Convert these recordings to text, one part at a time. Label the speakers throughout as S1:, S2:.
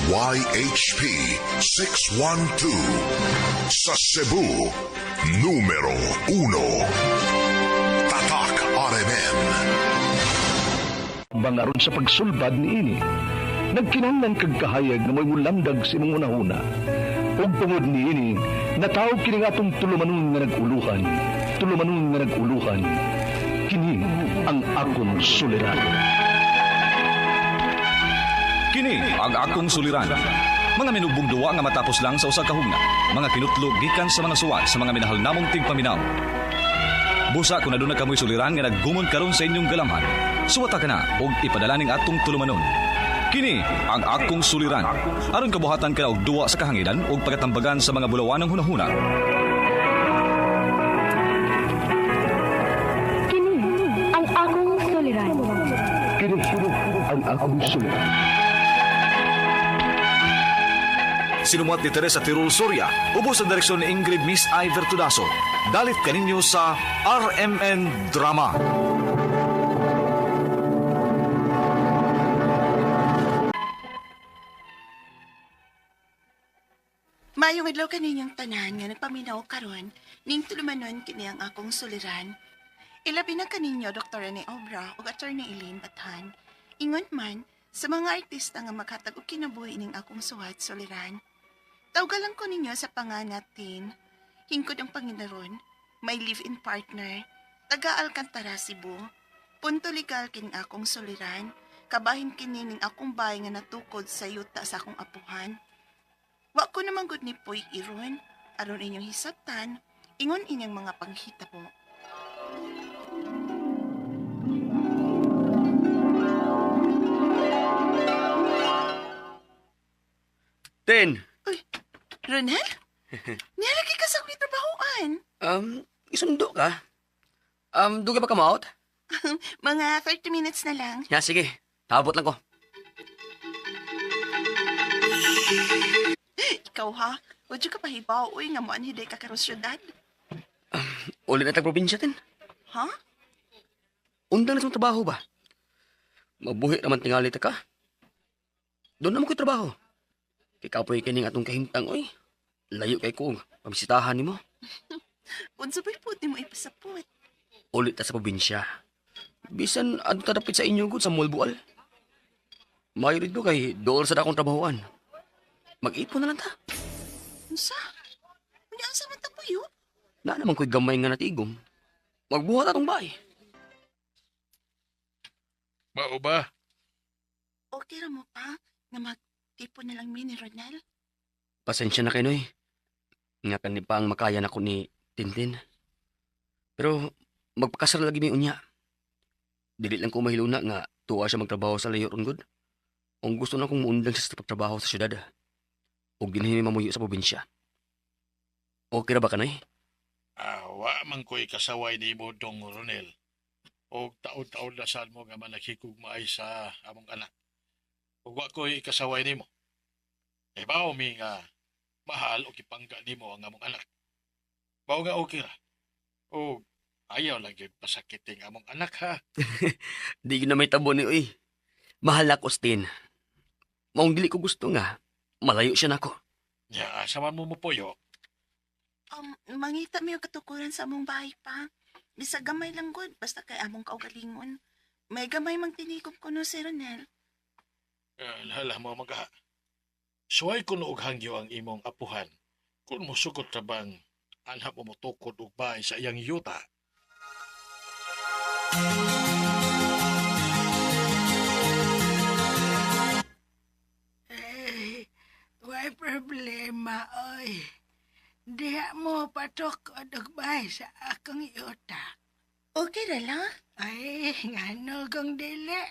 S1: YHP 612 sa Cebu, numero 1. Tatak RMN.
S2: Bangaron sa pagsulbad ni ini, nagkinahanglan kag kahayag na may mulamdag sa imong unahuna. Ug tungod ni ini, natawag kini nga atong tulumanon nga nag-uluhan. Kini ang akong suliran.
S3: Kini ang akong suliran. Mga minubong duwa nga matapos lang sa usa ka hugna. Mga kinutlog gikan sa mga suwat sa mga minahal namong tigpaminaw. Busa kung aduna kamoy suliran nga naggumon karon sa inyong galamhan. Suwata ka na og ipadala ning atong tulumanon. Kini ang akong suliran. Aron kabuhatan ka na og duwa sa kahanginan og pagatambagan sa mga bulawanong hunahuna.
S4: Kini ang akong suliran.
S2: Kini ang akong suliran.
S3: Sinumuat ni Teresa Tirul Soria, ubos ang direksyon ni Ingrid Miss Iver Tudaso. Dalit kaninyo sa RMN Drama.
S5: Mayong adlaw kaninyong tanan nga nagpaminaw karon ning tulumanon kini ang akong suliran. Ilabi na kaninyo Dr. Rene Obra ug Attorney Eileen Bathan. Ingon man sa mga artista nga maghatag og kinabuhi ning akong suwat suliran. Tawgalan ko ninyo sa panganatin. Hingkod ang Panginoon, may live-in partner, taga Alcantara, Cebu. Punto legal kining akong suliran, kabahin kini ning akong bahay nga natukod sa yuta sa akong apuhan. Wa ko naman gud ni Poy iron, aron inyong hisabtan, ingon inyang mga panghitabo.
S6: Ten.
S5: Uy, Ronel? Nilagi ka sa akong trabahoan.
S6: Isundo ka? Duga ba ka maot?
S5: Mga 30 minutes na lang.
S6: Ya, sige. Tabot lang ko.
S5: Ikaw ha? Wadyo ka pahibaw, uy, nga mo anhiday ka karon syudad.
S6: Ulit na tag-probinsya, Ten.
S5: Ha?
S6: Undang na itong trabaho ba? Mabuhi naman tingali ta ka. Doon naman ko'y trabaho. Kikapoy kining atong kahimtang, oy. Layo kay ko, pamisitahan ni mo.
S5: Unsa ba'y po di mo ipasapot?
S6: Ulit ta sa probinsya. Bisan, ano tadapit sa inyo gud sa Mulbual. Mayorid ko kay dool sa dakong trabahoan. Mag-ipon na lang ta.
S5: Unsa? Unyaan sa mata po yun?
S6: Na naman ko'y gamay nga natigom. Magbuhat atong bahay.
S7: Mao ba?
S5: Okay ra mo pa nga magtipon na lang mi ni Ronel?
S6: Pasensya na kayo, Noy. Nga kan pa ang makayan ako ni Tintin. Pero magpakasar lagi may unya. Dili lang ko mahiluna nga tuwa siya magtrabaho sa layo ron gud. Kung gusto na kong muundang siya sa pagtrabaho sa syudad. O ginahimi mamuyo sa probinsya. Okay ra ba ka, Noy?
S7: Wa man ko'y kasaway ni mo dong Ronel. O taon-taon na saan mo nga manakikugmaay sa among anak. O wa ko'y kasaway ni mo. E bao mi nga mahal o kipangga ni mo ang among anak. Bao nga okay ra. O ayaw lang yun pasakiting among anak ha.
S6: Di yun na may tabo ni Uy. Mahal ako, Stin. Maong dili ko gusto nga. Malayo siya nako.
S7: Ya, asaman mo mo poyo.
S5: Mangita mi yung katukuran sa among bahay pa. Bisa gamay lang gud, basta kay among kaugalingon. May gamay mang tinigop ko no si Ronel.
S7: Hala mo mga. Suway ko og hangyo ang imong apuhan. Kung musugot ra bang anhap mo motukod og bahay sa iyang yuta.
S8: May problema, oy. Diha mo patok o dugbay sa akong yuta.
S5: Okay ra lang?
S8: Ay, ngano kong dili.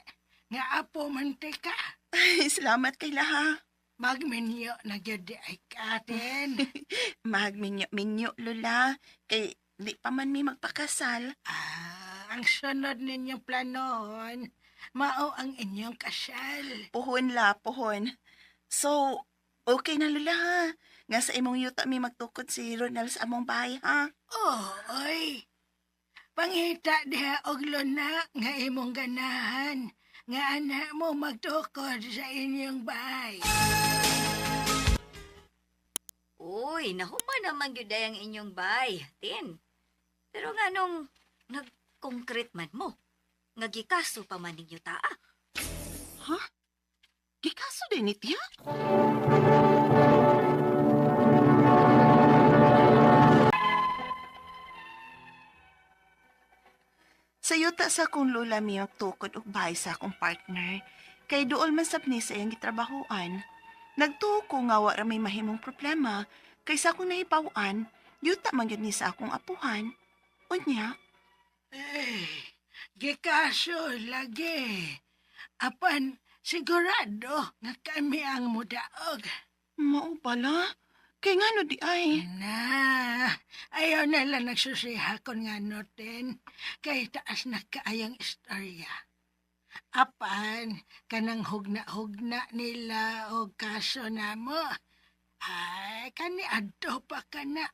S8: Nga apo mantika.
S5: Ay, salamat kay laha.
S8: Magminyo na gyud di ay katin.
S5: Magminyo, Lola. Kay di pa man mi magpakasal.
S8: Ang sunod ninyong planon, mao ang inyong kasal.
S5: Puhon la, puhon. So, okay na Lola ha. Nga sa imong yuta mi magtukod si Ronald sa among bahay ha.
S8: Oy. Panghita diha og luna nga imong ganahan. nga anak mo magtukod sa inyong bahay.
S9: Uy, nahuman naman yun ang inyong bay, Tin. Pero nga nung nag-concrete man mo, ngagikaso pa man ninyo taa.
S5: Ha? Gikaso din ni tiya? Sa yuta sa akong lula miyang tukod og bahay sa akong partner, kay dool man sab ni sa iyang gitrabahoan. Nagtuo ko nga wa ra may mahimong problema, kay sa akong nahibaw-an, yuta man gyud ni sa akong apuhan. Unya,
S8: Gikaso lagi. Apan, sigurado nga kami ang mudaog.
S5: mao bala? Kay ngano di ay?
S8: Na, ayaw na lang nagsusiha kon nga noten, kay taas na kaayang istorya. Apan, kanang hugna-hugna nila o kaso na mo, ay, kani adto pa ka na.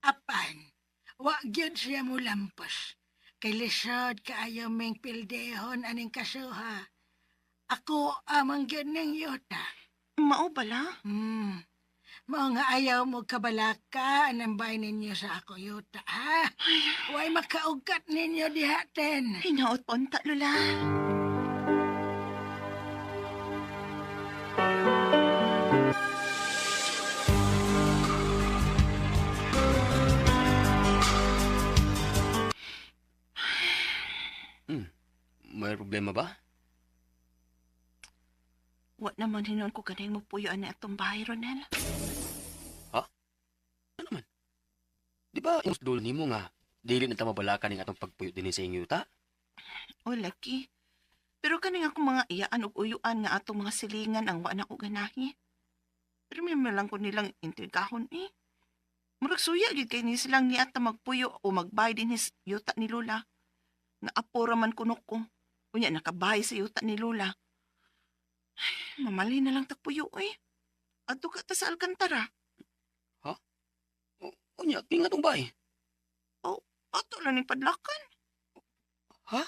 S8: Apan, wag yun siya mo lampos. Kay lisod kaayaw ming pildehon aning kasuha. Ako amang yun ng yuta.
S5: Mao bala?
S8: Mao nga ayaw mo kabalaka ang bay ninyo sa ako yuta, ha? Huwag makaugat ninyo dihaten.
S5: Hinaot ponta, lula.
S6: May problema ba?
S5: Wa naman hinon ko ganay mo puyoan na atong bahay, Ronel.
S6: Ano naman? Di ba yung dulo nimo nga, dili na tamabalakan ng atong pagpuyo din sa inyong yuta?
S5: O, laki. Pero kaning akong mga iyaan ug uyuan nga atong mga silingan ang wa na ko ganahi. Pero may malang ko nilang intrigahon eh. Murag suya gid kay ni silang niata magpuyo o magbay din his yuta ni Lola. Nga apura man kunok ko. Unya nakabahay sa yuta ni Lola. Mamali na lang tagpuyo eh. Adto ka ta sa Alcantara.
S6: Unya, pinga tong bay.
S5: Ato lang ni padlakan.
S6: Ha?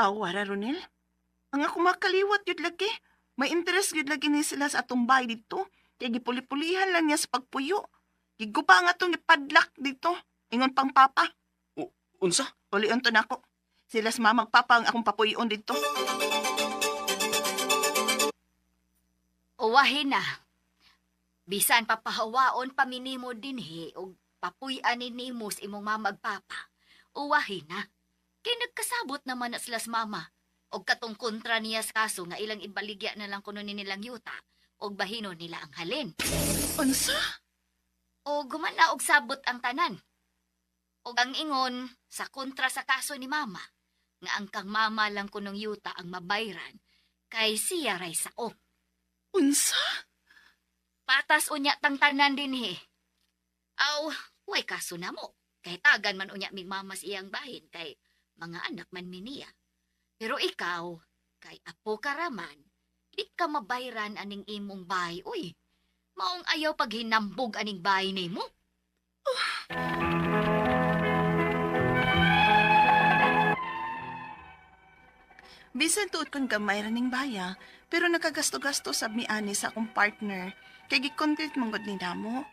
S5: Wara, Ronel. Ang ako makaliwat yun lagi. May interest yun lagi ni sila sa atong bahay dito. Kaya gipuli-pulihan lang niya sa pagpuyo. Giguba nga itong ipadlak dito. Ingon pang papa.
S6: Unsa?
S5: Pulion to na ako. Sila sa mamang papa ang akong papuyon dito.
S9: Uwahin na. Bisan papahawaon paminimo dinhi o papuy-an nimo sa imong mamagpapa. Uwahin na. Kay nagkasabot naman na sila sa mama. O katong kontra niya sa kaso nga ilang ibaligya na lang kuno nilang yuta o bahino nila ang halin.
S5: Unsa?
S9: O gumana og sabot ang tanan. O ang ingon sa kontra sa kaso ni mama nga ang kang mama lang kunong yuta ang mabayran kay siya ray sao.
S5: Unsa?
S9: Patas unya tang tanan dinhi. Aw, way kaso na mo. Kay tagan man unya mig mama sa iyang bahin kay mga anak man miniya. Pero ikaw, kay apo ka raman, di ka mabayran aning imong bahay, uy. Maong ayaw paghinambog aning bahay nimo.
S5: Bisan tuot kong gamay raning baya, pero nakagasto-gasto sab mi ani sa akong partner. Kay gi-concrete manggod ni namo.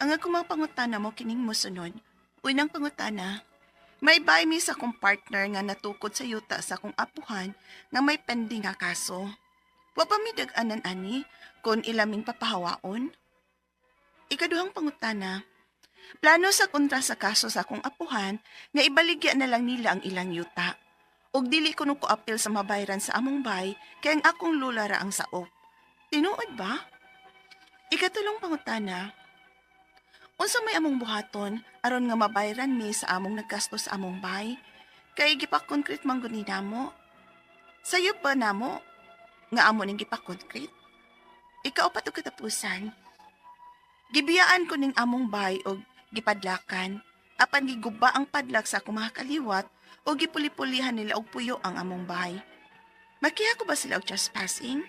S5: Ang akong mga pangutana mo kining mosunod. Unang pangutana, may bay mi sa akong partner nga natukod sa yuta sa akong apuhan nga may pending nga kaso. Wa pa mi dag-anan ani kung ilaming papahawaon. Ikaduhang pangutana, plano sa kontra sa kaso sa akong apuhan nga ibaligya na lang nila ang ilang yuta. Og dili ko ko apil sa mabayran sa among bay kay ang akong lula ra ang saop. Tinuod ba? Ikatulong pangutana, unsa may among buhaton aron nga mabayran mi sa among naggasto sa among bay kay gipa-concrete man gud ni namo. Sayo ba namo nga amo ning gipa-concrete? Ikaupat og katapusan. Gibiyaan ko ning among bay og gipadlakan Apan giguba ang padlak sa akong mga kaliwat o gipuli-pulihan nila og puyo ang among bahay. Makiha ko ba sila og trespassing?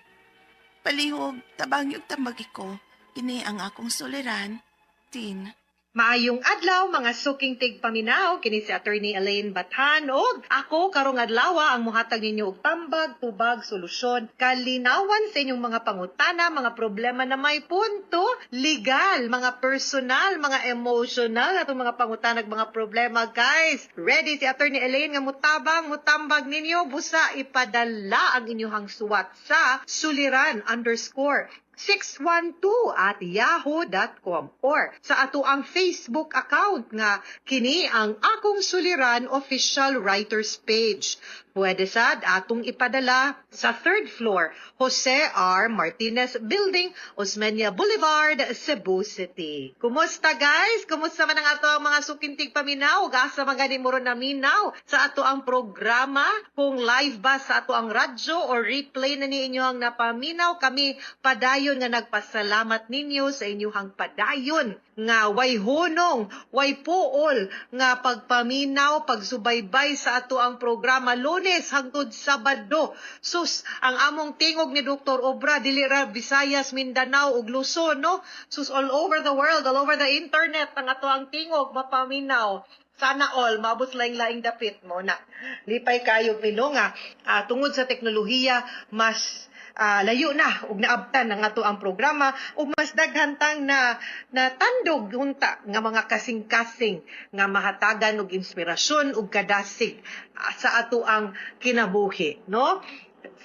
S5: Palihog, tabang yung tambagi ko, kini ang akong suliran, Tin.
S10: Maayong adlaw mga suking tigpaminaw kini si Attorney Elaine Bathan og ako karong adlaw ang mohatag ninyo og tambag, tubag, solusyon, kalinawan sa inyong mga pangutana, mga problema na may punto, legal, mga personal, mga emotional atong mga pangutana ug mga problema guys. Ready si Attorney Elaine nga mutambag ninyo busa ipadala ang inyong suwat sa suliran_612@yahoo.com or sa ato ang Facebook account nga kini ang Akong Suliran Official Writers Page. Pwede sad atong ipadala sa 3rd floor, Jose R. Martinez Building, Osmeña Boulevard, Cebu City. Kumusta guys? Kumusta man ang ato ang mga sukintig paminaw? Asa mga ni mo naminaw sa ato ang programa? Kung live ba sa ato ang radyo or replay na ni inyo ang napaminaw, kami padayon nga nagpasalamat ninyo sa inyong padayon nga way hunong, way puol nga pagpaminaw, pagsubaybay sa ato ang programa Lunes hangtod Sabado. Sus, ang among tingog ni Dr. Obra, dili ra Visayas, Mindanao ug Luzon, no? Sus, all over the world, all over the internet, ang ato ang tingog mapaminaw. Sana all, mabot laing-laing dapit mo na. Lipay kayo pinunga, tungod sa teknolohiya, mas layo na ug naabtan ang ato ang programa ug mas daghantang na tandog unta nga mga kasing-kasing nga mahatagan og inspirasyon ug kadasig sa ato ang kinabuhi, no?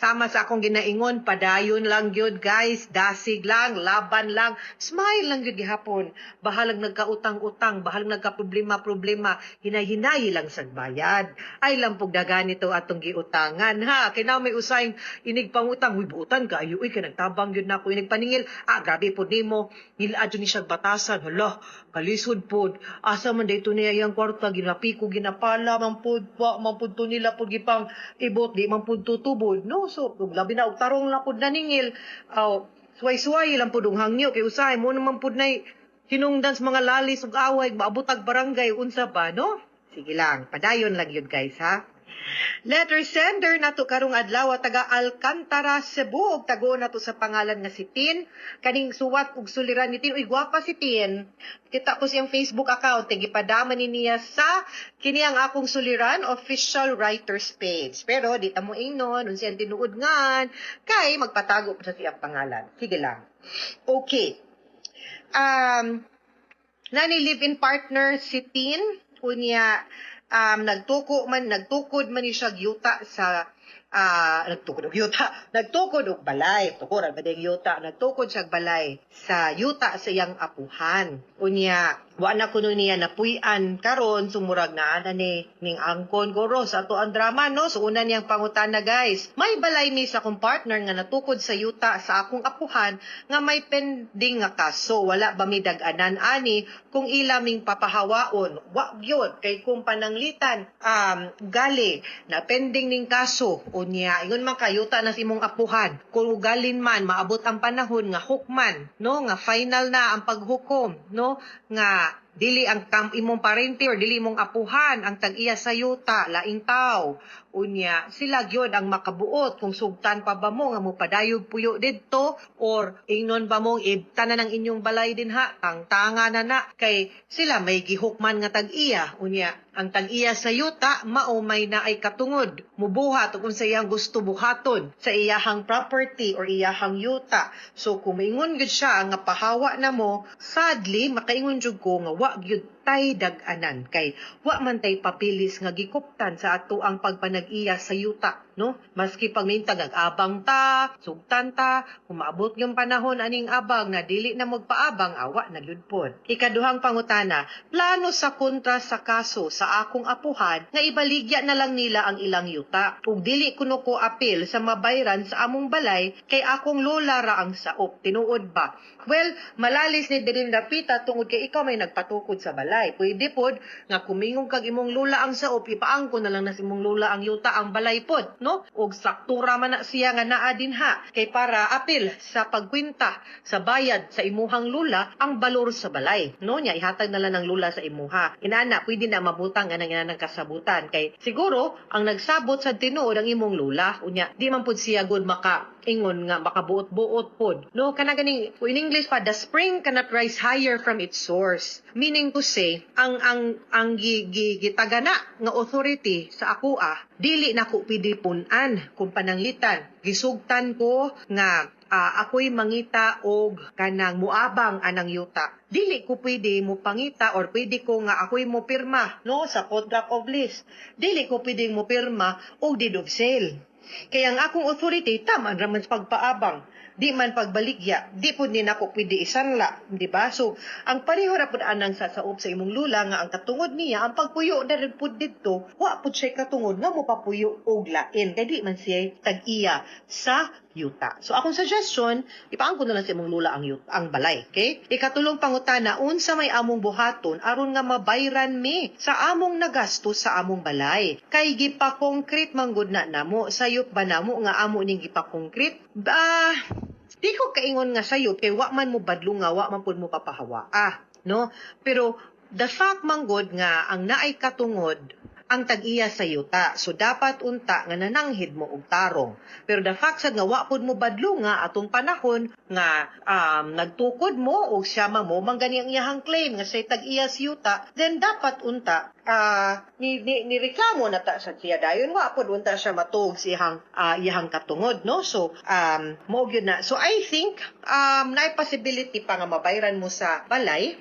S10: Sama sa akong ginaingon, padayon lang gyud guys, dasig lang, laban lang, smile lang gyud gihapon. Bahalag nagkautang-utang, bahalag nagkaproblema-problema, hinay-hinay lang sa bayad. Ay lang pug dagan ito atong giutangan ha. Kay na may usayng inig pangutang, uy buutan ka, uy ka nagtabang gyud nako inig paningil. Grabe pud nimo, nilaadyo ni siya batasan. Hala, kalisod pud. Asa man dayto niya yang kwarta ginapiko ginapala man pud to nila pud gipang ibot di man pud tutubod, no? So, labi na, tarong lang po naningil. Suway-suway lang po dong hangyo. Kaya usahay mo naman po na hinungdan sa mga lalis ug away, maabutag barangay, unsa ba, no? Sige lang, padayon lang yun guys, ha? Letter sender nato karong adlaw taga Alcantara, Cebu. Og tago nato sa pangalan nga si Tin. Kaning suwat ug suliran ni Tin. Uy, gwapa si Tin. Kita ko siyang Facebook account. Gipadama ni niya sa kini ang Akong Suliran Official Writers Page. Pero di ta mo ingnon, unsiyang tinuod ngan, kay magpatago pa sa siyang pangalan. Sige lang. Okay. Nani live-in partner si Tin. Unya, nagtukod man ni siya yuta sa nagtukod og balay, tukuran ba ding yuta, nagtukod siya balay sa yuta sa iyang apuhan. Unya, wa na kuno niya napuy-an karon sumurag na ana ni ning angkon goro sa ato ang drama, no? So una niyang pangutana guys, may balay mi sa akong partner nga natukod sa yuta sa akong apuhan nga may pending nga kaso, wala ba mi dag-anan ani kung ilaming papahawaon? Wa gyud kay kung pananglitan gali na pending ning kaso unya ingon man kayuta na si imong apuhan, kung ugalin man maabot ang panahon nga hukman, no, nga final na ang paghukom, no, nga dili ang imong parente or dili imong apuhan ang tag-iya sa yuta, laing tao. Unya, sila gyud ang makabuot kung sugtan pa ba mo nga mopadayog puyo didto or ingnon ba mong ibtanan ng inyong balay din ha, tanga na kay sila may gihukman nga tag-iya. Unya, ang tag-iya sa yuta maumay na ay katungod mubuhat kung sa iyang gusto buhaton sa iyahang property or iyahang yuta. So kung maingon gyud siya nga pahawa na mo, sadly makaingon jud ko nga wa gyud tay dag-anan kay wa man tay papilis nga gikuptan sa ato ang pagpanag-iya sa yuta, no? Maski pagmintag abang ta, sugtan ta, kung maabot yung panahon aning abang na dili na magpaabang, awa na gyud pod. Ikaduhang pangutana, plano sa kontra sa kaso sa akong apuhan nga ibaligya na lang nila ang ilang yuta ug dili kuno ko apil sa mabayran sa among balay kay akong lola ra ang saop. Tinuod ba? Well, malalis ni diri napita tungod kay ikaw may nagpatukod sa balay. balay. Pwede pod nga kumingog kag imong lula ang saop, ipaang ko na lang na si imong lula ang yuta ang balay pod, no? Og saktura man na siya nga naa dinha kay para apil sa pagkwinta sa bayad sa imuhang lula ang balor sa balay, no? Nya ihatag na lang ng lula sa imuha. Inana pwede na mabutang anang inanang kasabutan kay siguro ang nagsabot sa tinuod ang imong lula unya di man pud siya good ingon nga makabuot-buot pod. No, kana ganing in English pa, the spring cannot rise higher from its source. Meaning to say, ang gitagana nga authority sa ako dili na ko pwede punan kung pananglitan. Gisugtan ko nga ako'y mangita og kanang muabang anang yuta. Dili ko pwede mo pangita or pwede ko nga ako'y mo pirma, no, sa contract of lease. Dili ko pwede mo pirma og deed of sale. Kaya ang akong authority, tama raman sa pagpaabang. Di man pagbaligya, di po din ako pwede isanla, di ba? So, ang pareho ra pud anang sasaop sa imong lula nga ang katungod niya, ang pagpuyo na rin po dito, wa po siya katungod nga mo papuyo og lain. Kaya di man siya tag-iya sa yuta. So, akong suggestion, ipaang ko na lang sa imong lula ang balay, okay? Ikatulong pangutana, unsa may among buhaton, aron nga mabayran mi sa among nagastos sa among balay. Kay gipa-concrete manggod na namo, sayop ba namo nga amo ning gipa-concrete? Di ko kaingon nga sayop, kay wa man mo badlo nga, wa man pud mo papahawa. No? Pero, the fact manggod nga, ang naay katungod, ang tag-iya sa yuta. So, dapat unta nga nananghid mo og tarong. Pero the fact sad nga wa pud mo badlo nga atong panahon nga nagtukod mo o siyama mo manggani ang iyahang claim nga say tag-iya sa yuta, then dapat unta ni reklamo na ta sa siya dayon wa pud unta siya matuog sa iyahang katungod, no? So mo gyud na. So I think naay possibility pa nga mabayran mo sa balay,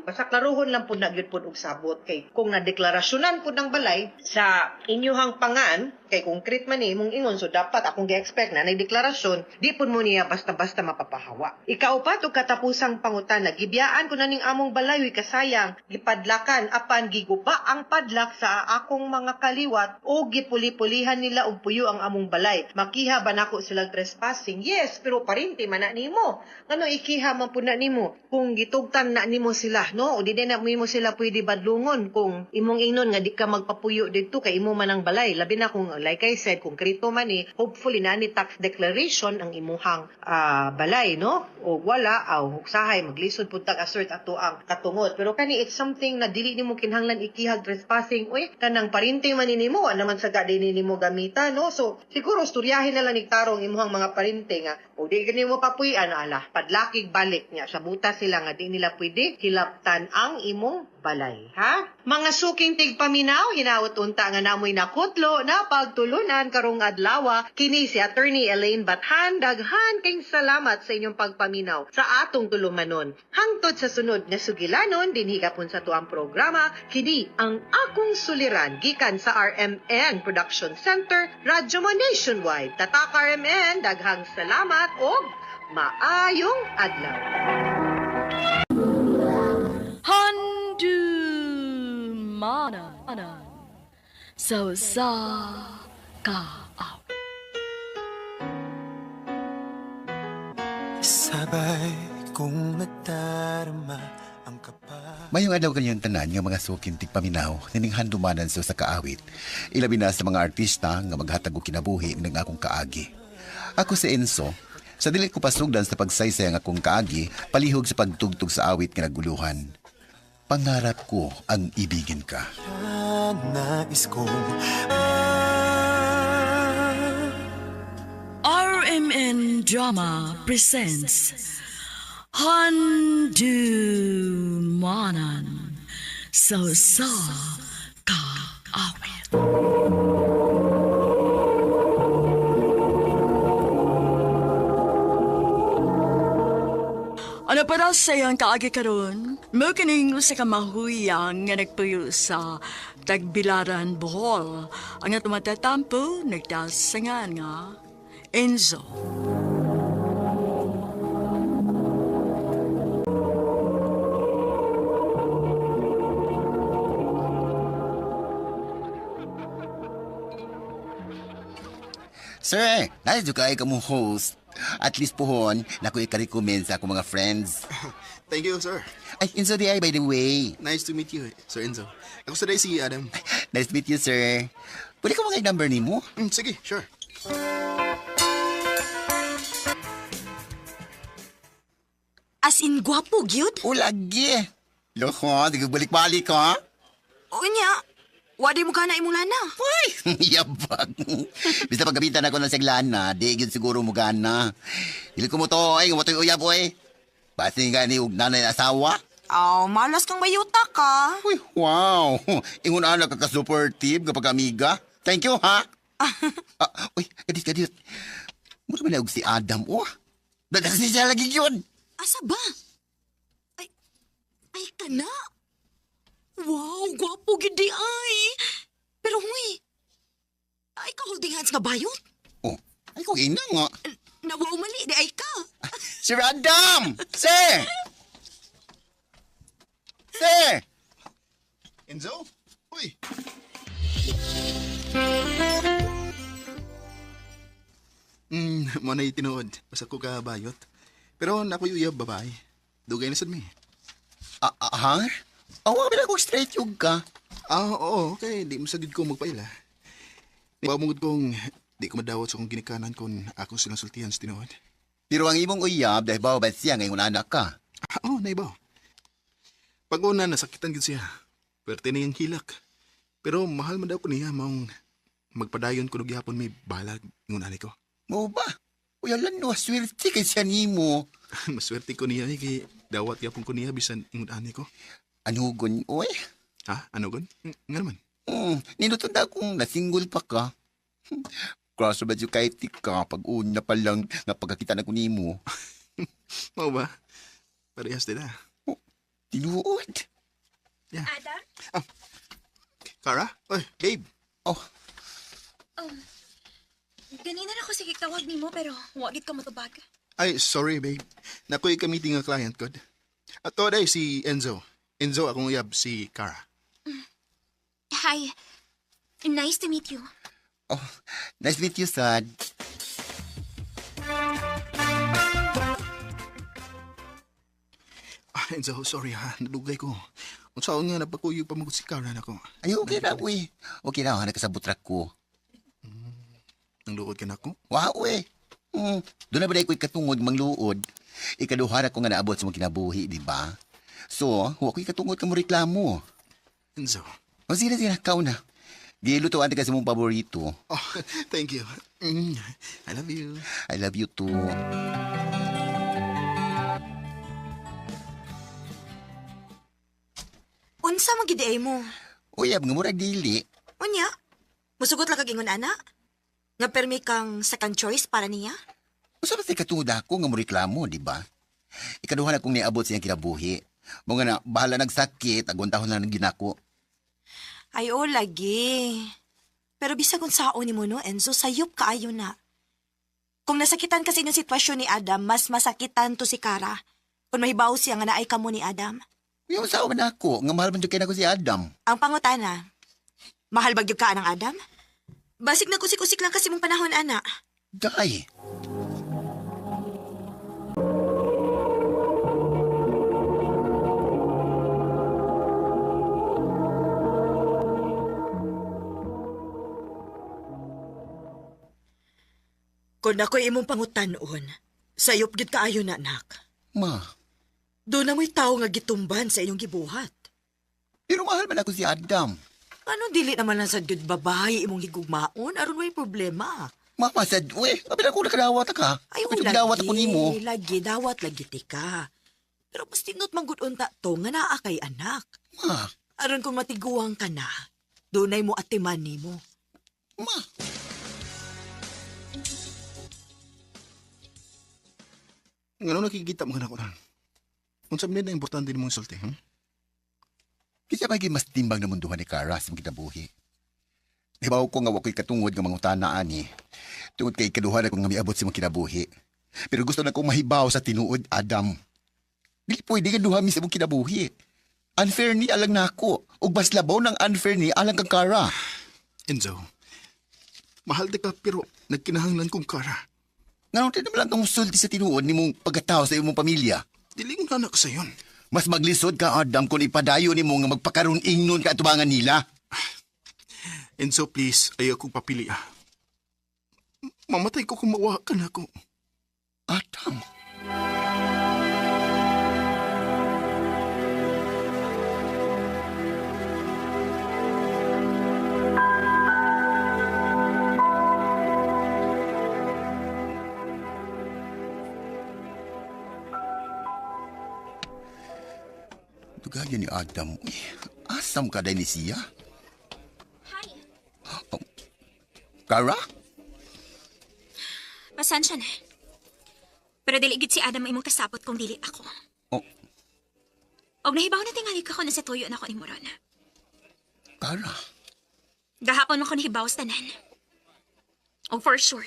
S10: basta klaruhon lang pud na gyud pud og sabot kay kung nadeklarasyonan pud ng balay sa inyuhang pangan kay concrete man ni mong ingon, so dapat akong gi-expect na deklarasyon, di pud mo niya basta-basta mapapahawa. Ikaupat og katapusang pangutana, gibiyaan ko na ning among balay kasayang gipadlakan apan giguba ang padlak sa akong mga kaliwat o gipuli-pulihan nila og puyo ang among balay. Makiha ba nako silang trespassing? Yes, pero parinti man na nimo. Ngano ikiha man pud na nimo kung gitugtan na nimo sila, no? O di na mo sila pwede badlungon kung imong ingnon nga di ka magpapuyo didto kay imo man ang balay. Labi na kung like I said, kung krito man ni, hopefully na ni tax declaration ang imuhang balay, no? O wala, huksahay, maglisod po tag-assert ato ang katungod. Pero kani, it's something na dili nimo kinahanglan ikihag trespassing. Uy, kanang parinting man nimo, naman sa gadi nimo gamita, no? So, siguro, storyahin na lang nigtarong imuhang mga parinting, o di gani mo papuyan, padlakig balik niya. Sa buta sila nga, di nila pwede hilaptan ang imong balay, ha? Mga suking tigpaminaw, hinawat unta nga namoy nakutlo na pagtulunan karong adlaw. Kini si Attorney Elaine Bathan, daghan kayong salamat sa inyong pagpaminaw sa atong tulumanon. Hangtod sa sunod nga sugilanon, dinhigapon sa tuang programa, kini ang akong suliran, gikan sa RMN Production Center, Radyo Mo Nationwide. Tatak RMN, daghang salamat o maayong adlaw.
S11: Mana so sa ka
S12: sabay kong nadarama ang kapal.
S13: Mayong adlaw kanyang tanan nga mga sukin tigpaminaw nining handumanan sa kaawit. Ilabi na sa mga artista nga maghatag og kinabuhi ng akong kaagi. Ako si Enzo. Sa dili ko pasugdan sa pagsaysay ang akong kaagi, palihog sa pagtugtog sa awit nga naguluhan. Pangarap ko ang ibigin ka.
S12: Nais kong
S11: RMN Drama presents Handumanan so sa kaawit. Ano pa daw sa'yo ang kaagi karon? Mo kining usa ka mahuyang nga nagpuyo sa Tagbilaran, Bohol. Ang atong matatampo, nagdasangan nga, Enzo.
S13: Sir, nais ka ay kamong host. At least pohon, naku ika-recommend sa akong mga friends.
S14: Thank you, sir.
S13: Ay, Enzo di ay, by the way.
S14: Nice to meet you, Sir Enzo. Ako sa si Adam.
S13: Nice to meet you, sir. Pwede ko mga number ni mo?
S14: Sige, sure.
S15: As in, gwapo, gyud?
S13: O, lagi. Loko, di ko balik-balik, ha?
S15: Unya, wadi mo ka na imong lana.
S13: Uy, yabag. Basta pagkabitan ako ng saglana, di yun siguro mo gana. Hili ko mo to, ay, mo to yung uyab, oy. Basta nga ni nanay asawa.
S15: Malas kang mayuta ka.
S13: Uy, wow. Ingon anak ka ka-supportive kapag amiga. Thank you, ha? Uy, kadit. Mura ba na si Adam, oh? Dadasi siya lagi yun.
S15: Asa ba? Ay ka na. Wow, gwapo gidi ay. Pero huy, ay ka holding hands nga bayot?
S13: Oh, ay ko ina nga.
S15: Nawaw mali, di ay ka.
S13: Sir Adam! Sir! Sir!
S14: Enzo? Uy! Mo na itinuod. Basta ko ka bayot. Pero nakuyuyab babae. Dugay na sad mi.
S13: Ha? Awa ka ko straight yung ka.
S14: Oo, okay. Di mo sagid ko magpaila. Nipamugod kong di ko madawat sa kong ginikanan kung ako silang sultihan sa tinuod.
S13: Pero ang imong uyab dahil bawa ba siya ngayon anak ka?
S14: Oo, naibaw. Pag una, nasakitan gid siya. Pwerte na yung hilak. Pero mahal man daw ko niya, maong magpadayon ko nagyapon may balag yung nanay ko.
S13: Mo ba? Uy, alam no, swerte kay siya ni mo.
S14: Maswerte ko niya, kay dawat yapon ko niya bisan yung nanay ko.
S13: Ano gun, uy?
S14: Ha? Ano gun? Nga naman.
S13: Ninutun na kung nasingle pa ka. Kaso ba yung kahit ka, pag una pa lang nga pagkakita na ko ni mo.
S14: Mau ba? Parehas din na.
S13: Tinuod.
S14: Yeah.
S15: Adam?
S14: Kara? Oy, babe.
S15: Ganina na ko sige tawag ni mo pero wagit ka matubag.
S14: Ay, sorry, babe. Nakoy ka meeting nga client ko. Ato day si Enzo. Enzo akong uyab si Kara.
S15: Hi. Nice to meet you.
S13: Oh, nice to meet you, Sad.
S14: Enzo, sorry ha. Nadugay ko. Kung saan nga napakuyo pa magod si Kara na ko.
S13: Ay, okay na, uy. Okay na, nagkasabot rak ko.
S14: Nang luod ka na ko?
S13: Wow, uy. Doon na ba na iko'y katungod mangluod? Ikaduha na ko nga naabot sa mga kinabuhi, di ba? So, huwag ko'y katungod ka mo reklamo.
S14: Enzo.
S13: O, sige, kao na. Gilutuan ka sa mong paborito.
S14: Oh, thank you. I love you.
S13: I love you too.
S15: Unsa magidiay mo?
S13: Uyab nga murag dili.
S15: Unya? Musugot lang kagingon ana? Nga permi kang second choice para niya?
S13: Usa ba katungod ako nga mo reklamo, di ba? Ikaduha na kong niabot siyang kinabuhi. Mga na, bahala nagsakit, aguntahon na ng ginako.
S15: Ay, lagi. Pero bisa kung saon ni mo, no, Enzo, sayop kaayo na. Kung nasakitan kasi ng sitwasyon ni Adam, mas masakitan to si Kara. Kung mahibaw siya nga naay ka mo ni Adam.
S13: Yung sao man ako, nga mahal man dyan ako si Adam.
S15: Ang pangutana, mahal ba gyud ka ng Adam? Basig na kusik-kusik lang kasi mong panahon, ana.
S13: Day.
S15: Kung ako'y imong pangutanon, sayop gid kaayo na, anak.
S13: Ma.
S15: Doon na mo'y tao nga gitumban sa inyong gibuhat.
S13: Pero mahal man ako si Adam.
S15: Ano dili naman lang sa good babae imong higugmaon? Aron may problema.
S13: Mama said, uy, kapila ko nakadawat ka.
S15: Ay,
S13: dawat ako nimo.
S15: Lagi, dawat lagi tika. Pero mas tinot manggudon ta to nga naa kay anak.
S13: Ma.
S15: Aron kung matiguang ka na, dunay mo atiman nimo.
S13: Ma.
S14: Ngano nakikita mo ka na ko lang? Kung sabi na importante ni mong sulti,
S13: Kasi may mas timbang na munduhan ni Kara sa mga kinabuhi. Hibaw ko nga wako'y katungod ng mga utanaan ni. Tungod kay kaduhan ako nga miabot sa mga kinabuhi. Pero gusto na kong mahibaw sa tinuod, Adam. Dili pwede nga duhami sa mga kinabuhi. Unfair ni alang na ako. Ug mas labaw ng unfair ni alang kang Kara.
S14: Enzo, mahal di ka pero nagkinahanglan kong Kara.
S13: Nga rin naman lang kang sulti sa tinuod ni mong pagkatao sa imong pamilya.
S14: Diling na anak sa yon.
S13: Mas maglisod ka, Adam, kung ipadayo ni mo nga magpakaroon ingnon ka atubangan nila.
S14: Enzo, please, ayaw kong papili Mamatay ko kung mawa ka na ako.
S13: Adam. Dugaya ni Adam. Uy, asam ka dahil ni siya?
S16: Hi.
S13: Oh. Kara?
S16: Pasensya na. Pero diligid si Adam ay imong kasapot kung dili ako.
S13: Oh.
S16: Og nahibaw na tingali ka ko na sa tuyo na ko ni Moron.
S13: Kara?
S16: Gahapon mo ko nahibaw sa tanan. Og for sure,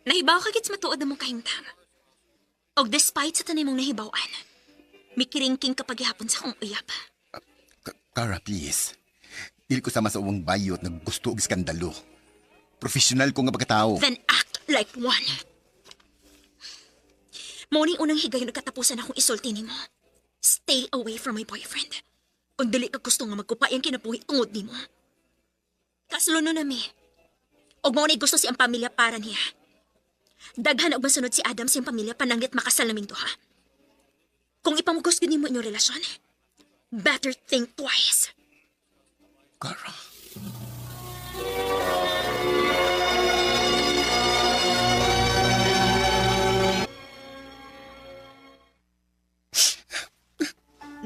S16: nahibaw ka gits matuod na mong kahimtang. Og despite sa tanay mong nahibawan, mikiringking kapag ihapon sa kong uyap.
S13: Kara, please. Dili ko sama sa uwang bayot na gusto og skandalo. Professional ko nga pagkatao.
S16: Then act like one. Morning unang higay na katapusan akong isulti ni mo. Stay away from my boyfriend. Kung dili ka gusto nga magkupay ang kinabuhi tungod ni mo. Kasluno na mi. Og mo na gusto siyang pamilya para niya. Daghan og masunod si Adam siyang pamilya pananglit makasal naming duha. Kung ipamugos gini mo inyong relasyon, better think twice.
S13: Kara.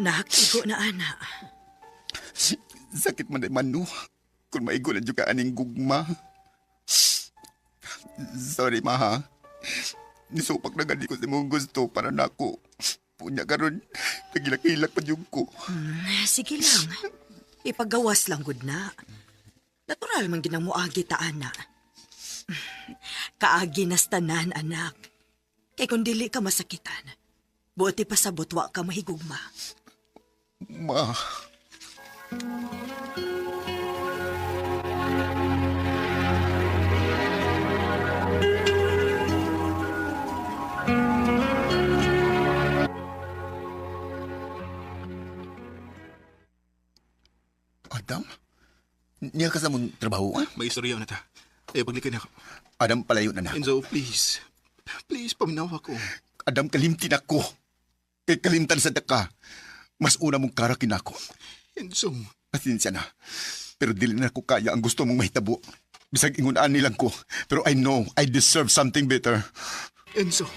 S15: Nakigo na, ana.
S13: Sakit man ay mano. Kung maigo na ka aning gugma. Sorry, maha. Nisupak na gani ko sa mong gusto para na ako. Punya karon, nagilak-hilak pa yung ko.
S15: Sige lang. Ipagawas lang, good na. Natural man ginang muagi ta, ana. Kaagi nas tanan, anak. Kay kung dili ka masakitan, buti pa sa butwa ka mahigugma.
S13: Ma. Adam? Niya ka sa mong trabaho, ah?
S14: May istorya na ta. Ayaw paglikan ako.
S13: Adam, palayo na na.
S14: Enzo, please. Please, paminawa ko.
S13: Adam, kalimtin ako. Kay kalimtan sa daka. Mas una mong karakin ako.
S14: Enzo.
S13: Pasensya na. Pero dili na ako kaya ang gusto mong mahitabo. Bisag ingunaan nilang ko. Pero I know I deserve something better.
S14: Enzo.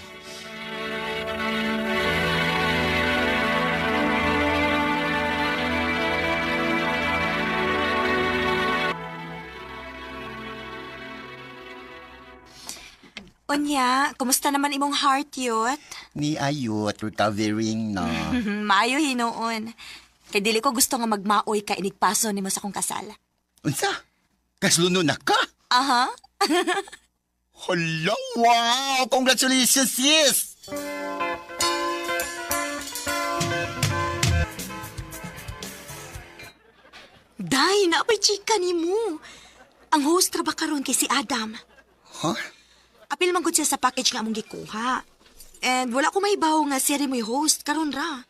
S15: Onya, kumusta naman imong heart, yot?
S13: Ni ayot, recovering na.
S15: Maayo hinoon. Kay dili ko gusto nga magmaoy ka inigpaso nimo sa kong kasal.
S13: Unsa? Kasluno na ka?
S15: Aha.
S13: Hello, wow! Congratulations, sis!
S15: Day, naapay chika nimo. Ang host ra ba karon kay si Adam?
S13: Huh?
S15: Apil man gud siya sa package nga among gikuha. And wala ko mahibaw nga siya rin mo'y host karon ra.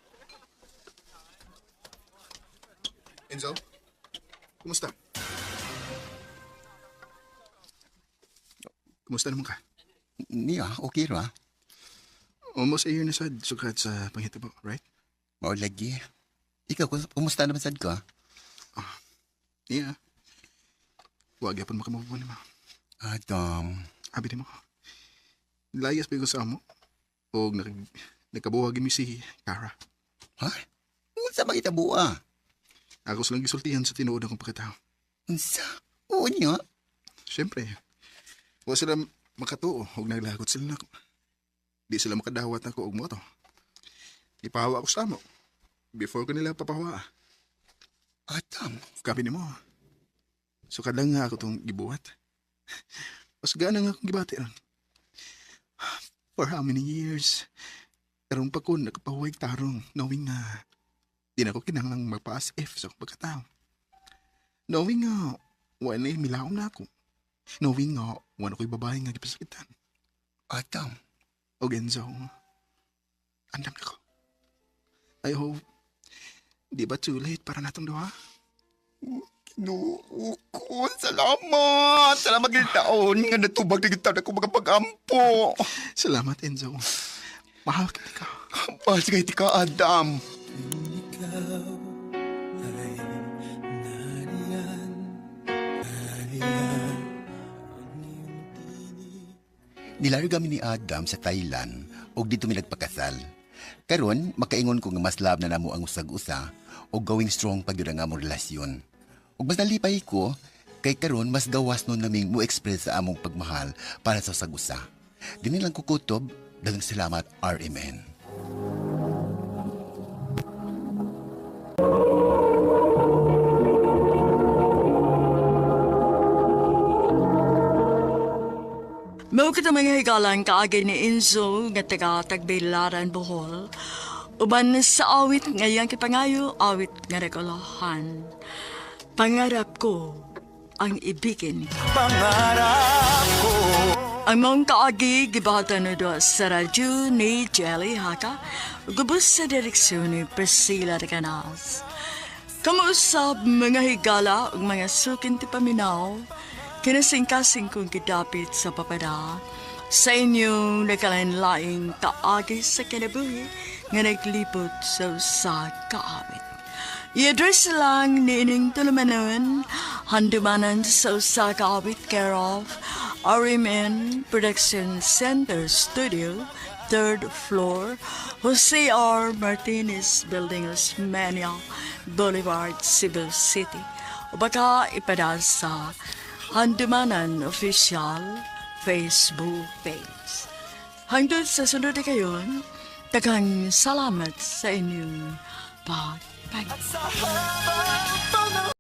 S14: Enzo, kumusta? Kumusta naman ka?
S13: Niya, okay ra.
S14: Almost a year na sad sukat sa panghitabo, right?
S13: Mao lagi. Ikaw, kumusta naman sad ka?
S14: Yeah. Huwag yapon makamubo ni mo.
S13: Adam.
S14: Abi di mo. Layas pa ko sa amo. O nagkabuhagin mi si Kara.
S13: Ha? Unsa magitabuha?
S14: Ako silang gisultihan sa tinuod akong pagkatao.
S13: Unsa? Oo niya?
S14: Siyempre. Huwag sila makatuo o naglagot sila na. Di sila makadawat ako og mo to. Ipahawa ako sa amo. Before ko nila papahawa.
S13: Adam.
S14: Kapi ni mo. So kadang nga ako itong gibuhat. Mas gana nga akong gibati ron. For how many years? Karong pa ko nagpahuwag tarong knowing nga di na ko kinahanglang magpa-as if sa pagkatao. Knowing nga wala na milaom na ako. Knowing nga wala ko'y babae nga gipasakitan.
S13: Adam.
S14: O Enzo, andam na ko. I hope, di ba too late para natong duha?
S13: Ginoo ko, salamat! Salamat gid taon nga natubag na gid ako mga pag-ampo.
S14: Salamat, Enzo. Mahal ka ka.
S13: Mahal ka ka, Adam. Nilarga mi ni Adam sa Thailand ug dito mi nagpakasal. Karon makaingon ko nga mas lab na namo ang usag-usa ug going strong pag yun ang among relasyon. Ug mas nalipay ko kay karon mas gawas nun naming mo express sa among pagmahal para sa usag-usa. Dini lang kukutob, dalang salamat RMN.
S11: Mao kita mga higalan kaagay ni Enzo nga taga Tagbilaran, Bohol. Uban sa awit ngayang kipangayo, awit nga regulahan. Pangarap ko ang ibigin. Pangarap ko. Ang mong kaagi gibata na doon sa radyo ni Jelly Haka, gubos sa direksyon ni Priscilla Recanas. Kamuusap mga higala ug mga sukin ti paminaw, kinasing-kasing kong kidapit sa papada sa inyong nakalanlaing kaagi sa kinabuhi nga naglipot sa usa kaawit. I-address lang ni ining tulumanon, handumanan sa usa kaawit care of RMN Production Center Studio, 3rd floor, Jose R. Martinez Building, Osmeña Boulevard, Cebu City. O baka ipadal sa Handumanan Official Facebook page. Hangtod sa sunod na kayon, tagang salamat sa inyong pagpag.